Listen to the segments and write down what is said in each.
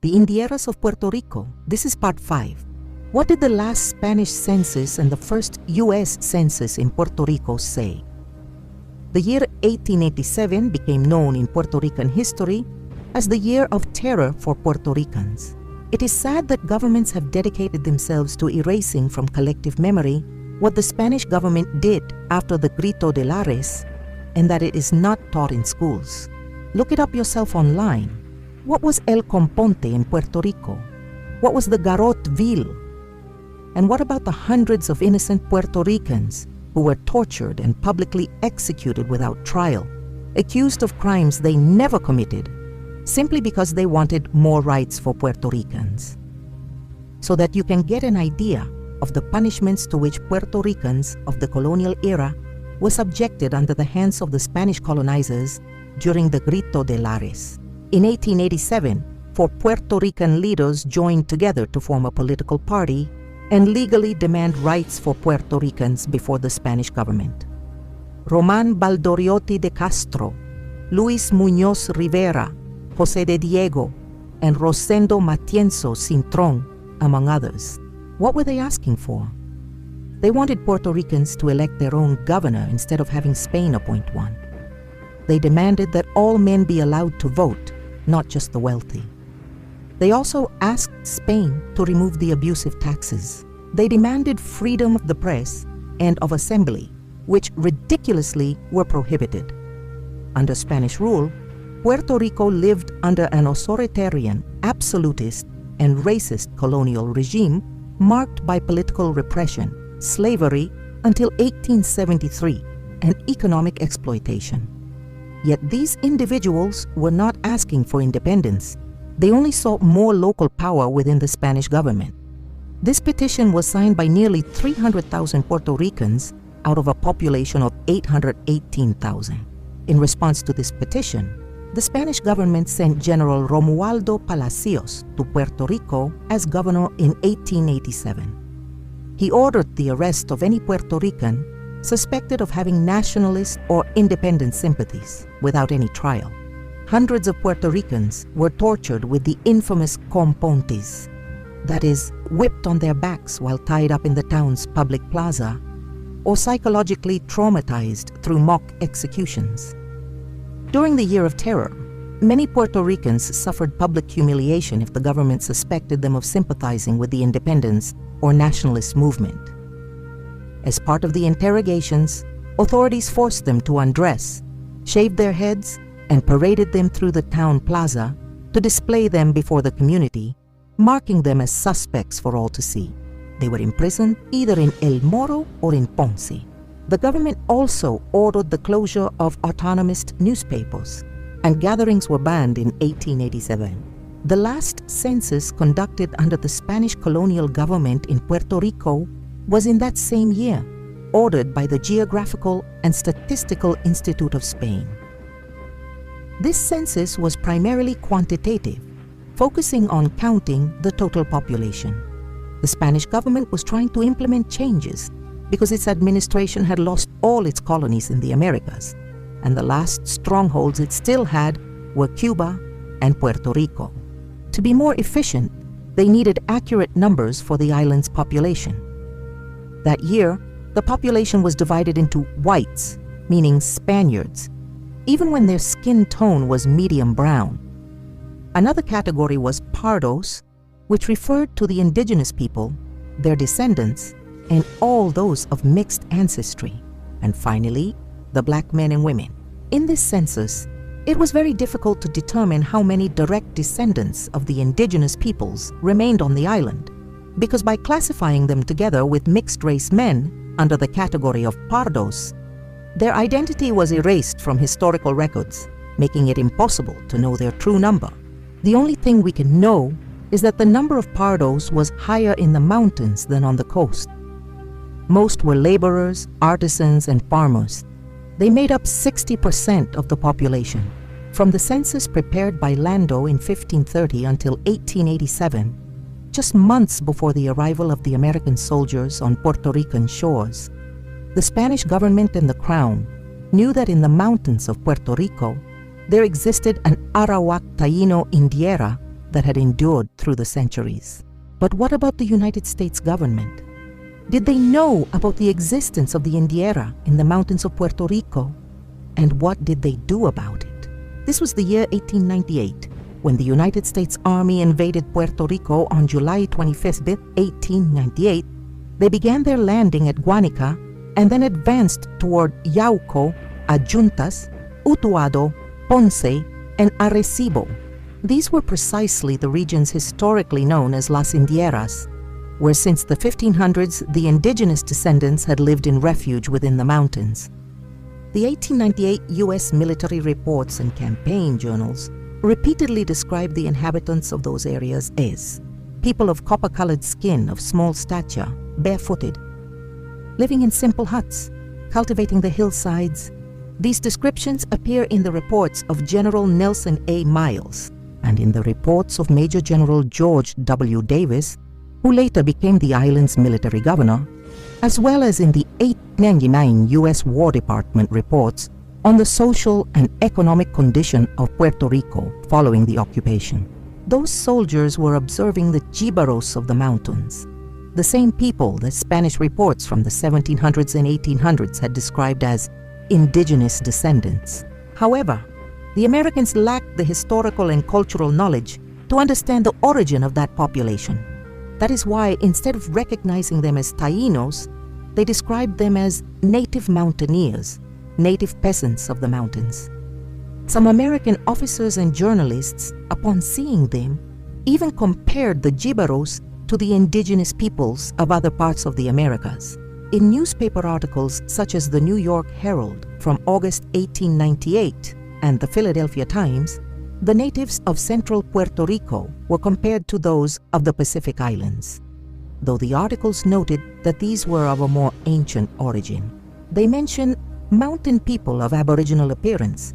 The Indieras of Puerto Rico. This is part 5. What did the last Spanish census and the first U.S. census in Puerto Rico say? The year 1887 became known in Puerto Rican history as the year of terror for Puerto Ricans. It is sad that governments have dedicated themselves to erasing from collective memory what the Spanish government did after the Grito de Lares, and that it is not taught in schools. Look it up yourself online. What was El Componte in Puerto Rico? What was the Garrote Ville? And what about the hundreds of innocent Puerto Ricans who were tortured and publicly executed without trial, accused of crimes they never committed, simply because they wanted more rights for Puerto Ricans? So that you can get an idea of the punishments to which Puerto Ricans of the colonial era were subjected under the hands of the Spanish colonizers during the Grito de Lares. In 1887, 4 Puerto Rican leaders joined together to form a political party and legally demand rights for Puerto Ricans before the Spanish government. Román Valdoriotti de Castro, Luis Muñoz Rivera, José de Diego, and Rosendo Matienzo Cintrón, among others. What were they asking for? They wanted Puerto Ricans to elect their own governor instead of having Spain appoint one. They demanded that all men be allowed to vote, not just the wealthy. They also asked Spain to remove the abusive taxes. They demanded freedom of the press and of assembly, which ridiculously were prohibited. Under Spanish rule, Puerto Rico lived under an authoritarian, absolutist, and racist colonial regime marked by political repression, slavery until 1873, and economic exploitation. Yet these individuals were not asking for independence. They only sought more local power within the Spanish government. This petition was signed by nearly 300,000 Puerto Ricans out of a population of 818,000. In response to this petition, the Spanish government sent General Romualdo Palacios to Puerto Rico as governor in 1887. He ordered the arrest of any Puerto Rican suspected of having nationalist or independent sympathies without any trial. Hundreds of Puerto Ricans were tortured with the infamous compontes, that is, whipped on their backs while tied up in the town's public plaza, or psychologically traumatized through mock executions. During the Year of Terror, many Puerto Ricans suffered public humiliation if the government suspected them of sympathizing with the independence or nationalist movement. As part of the interrogations, authorities forced them to undress, shaved their heads, and paraded them through the town plaza to display them before the community, marking them as suspects for all to see. They were imprisoned either in El Moro or in Ponce. The government also ordered the closure of autonomous newspapers, and gatherings were banned in 1887. The last census conducted under the Spanish colonial government in Puerto Rico was in that same year, ordered by the Geographical and Statistical Institute of Spain. This census was primarily quantitative, focusing on counting the total population. The Spanish government was trying to implement changes because its administration had lost all its colonies in the Americas, and the last strongholds it still had were Cuba and Puerto Rico. To be more efficient, they needed accurate numbers for the island's population. That year, the population was divided into whites, meaning Spaniards, even when their skin tone was medium brown. Another category was pardos, which referred to the indigenous people, their descendants, and all those of mixed ancestry. And finally, the black men and women. In this census, it was very difficult to determine how many direct descendants of the indigenous peoples remained on the island, because by classifying them together with mixed-race men under the category of pardos, their identity was erased from historical records, making it impossible to know their true number. The only thing we can know is that the number of pardos was higher in the mountains than on the coast. Most were laborers, artisans, and farmers. They made up 60% of the population. From the census prepared by Lando in 1530 until 1887, just months before the arrival of the American soldiers on Puerto Rican shores, the Spanish government and the Crown knew that in the mountains of Puerto Rico, there existed an Arawak Taíno Indiera that had endured through the centuries. But what about the United States government? Did they know about the existence of the Indiera in the mountains of Puerto Rico? And what did they do about it? This was the year 1898, when the United States Army invaded Puerto Rico on July 25, 1898. They began their landing at Guanica and then advanced toward Yauco, Adjuntas, Utuado, Ponce, and Arecibo. These were precisely the regions historically known as Las Indieras, where since the 1500s the indigenous descendants had lived in refuge within the mountains. The 1898 U.S. military reports and campaign journals repeatedly described the inhabitants of those areas as people of copper-colored skin, of small stature, barefooted, living in simple huts, cultivating the hillsides. These descriptions appear in the reports of General Nelson A. Miles and in the reports of Major General George W. Davis, who later became the island's military governor, as well as in the 1899 U.S. War Department reports on the social and economic condition of Puerto Rico following the occupation. Those soldiers were observing the jibaros of the mountains, the same people that Spanish reports from the 1700s and 1800s had described as indigenous descendants. However, the Americans lacked the historical and cultural knowledge to understand the origin of that population. That is why, instead of recognizing them as Taínos, they described them as native mountaineers, native peasants of the mountains. Some American officers and journalists, upon seeing them, even compared the jibaros to the indigenous peoples of other parts of the Americas. In newspaper articles such as the New York Herald from August 1898 and the Philadelphia Times, the natives of central Puerto Rico were compared to those of the Pacific Islands, though the articles noted that these were of a more ancient origin. They mention mountain people of aboriginal appearance,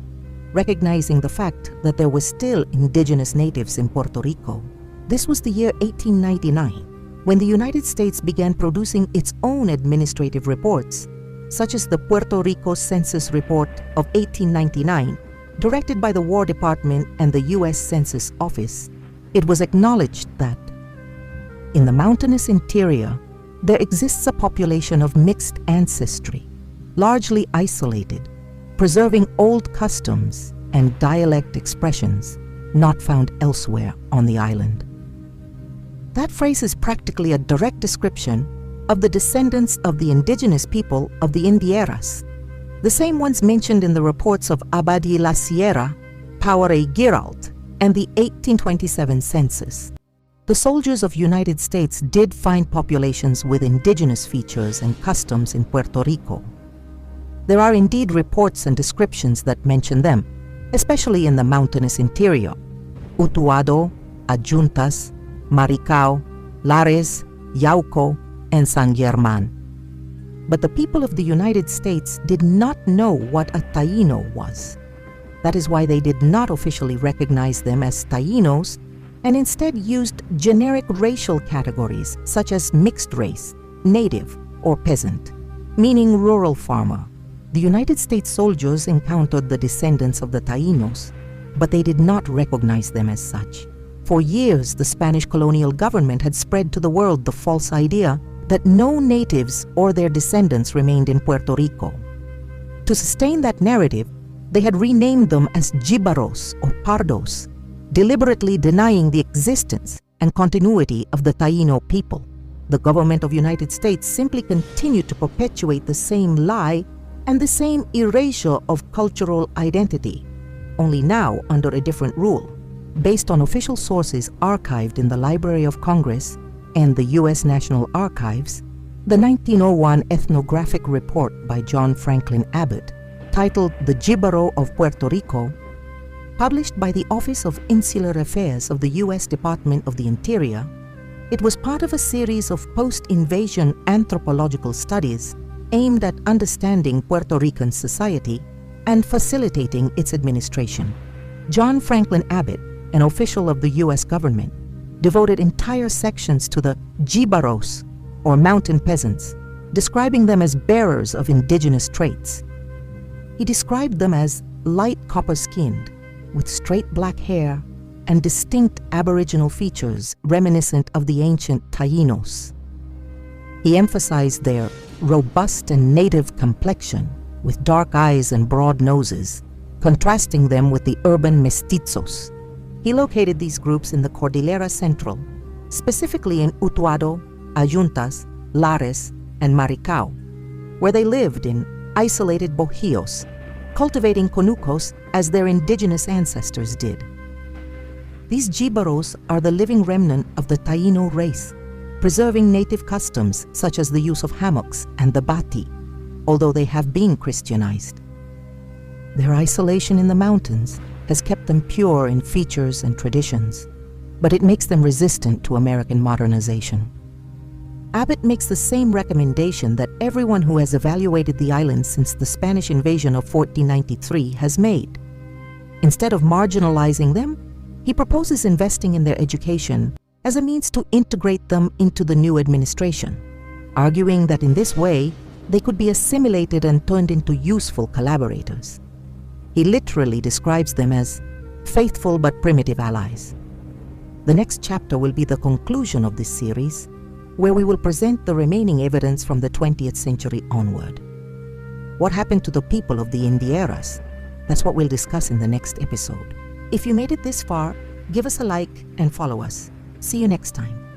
recognizing the fact that there were still indigenous natives in Puerto Rico. This was the year 1899, when the United States began producing its own administrative reports, such as the Puerto Rico Census Report of 1899, directed by the War Department and the U.S. Census Office. It was acknowledged that in the mountainous interior, there exists a population of mixed ancestry, largely isolated, preserving old customs and dialect expressions not found elsewhere on the island. That phrase is practically a direct description of the descendants of the indigenous people of the Indieras, the same ones mentioned in the reports of Abadi La Sierra, Power Giralt, and the 1827 census. The soldiers of United States did find populations with indigenous features and customs in Puerto Rico. There are indeed reports and descriptions that mention them, especially in the mountainous interior: Utuado, Adjuntas, Maricao, Lares, Yauco, and San Germán. But the people of the United States did not know what a Taíno was. That is why they did not officially recognize them as Taínos and instead used generic racial categories such as mixed race, native, or peasant, meaning rural farmer. The United States soldiers encountered the descendants of the Taínos, but they did not recognize them as such. For years, the Spanish colonial government had spread to the world the false idea that no natives or their descendants remained in Puerto Rico. To sustain that narrative, they had renamed them as Jibaros or Pardos, deliberately denying the existence and continuity of the Taíno people. The government of the United States simply continued to perpetuate the same lie and the same erasure of cultural identity, only now under a different rule, based on official sources archived in the Library of Congress and the U.S. National Archives. The 1901 ethnographic report by John Franklin Abbott, titled The Jibaro of Puerto Rico, published by the Office of Insular Affairs of the U.S. Department of the Interior, it was part of a series of post-invasion anthropological studies aimed at understanding Puerto Rican society and facilitating its administration. John Franklin Abbott, an official of the U.S. government, devoted entire sections to the Jibaros, or mountain peasants, describing them as bearers of indigenous traits. He described them as light copper-skinned, with straight black hair, and distinct Aboriginal features reminiscent of the ancient Taínos. He emphasized their robust and native complexion with dark eyes and broad noses, contrasting them with the urban mestizos. He located these groups in the Cordillera Central, specifically in Utuado, Ayuntas, Lares, and Maricao, where they lived in isolated bohíos, cultivating conucos as their indigenous ancestors did. These Jibaros are the living remnant of the Taíno race, preserving native customs such as the use of hammocks and the bati, although they have been Christianized. Their isolation in the mountains has kept them pure in features and traditions, but it makes them resistant to American modernization. Abbott makes the same recommendation that everyone who has evaluated the islands since the Spanish invasion of 1493 has made. Instead of marginalizing them, he proposes investing in their education as a means to integrate them into the new administration, arguing that in this way, they could be assimilated and turned into useful collaborators. He literally describes them as faithful but primitive allies. The next chapter will be the conclusion of this series, where we will present the remaining evidence from the 20th century onward. What happened to the people of the Indieras? That's what we'll discuss in the next episode. If you made it this far, give us a like and follow us. See you next time.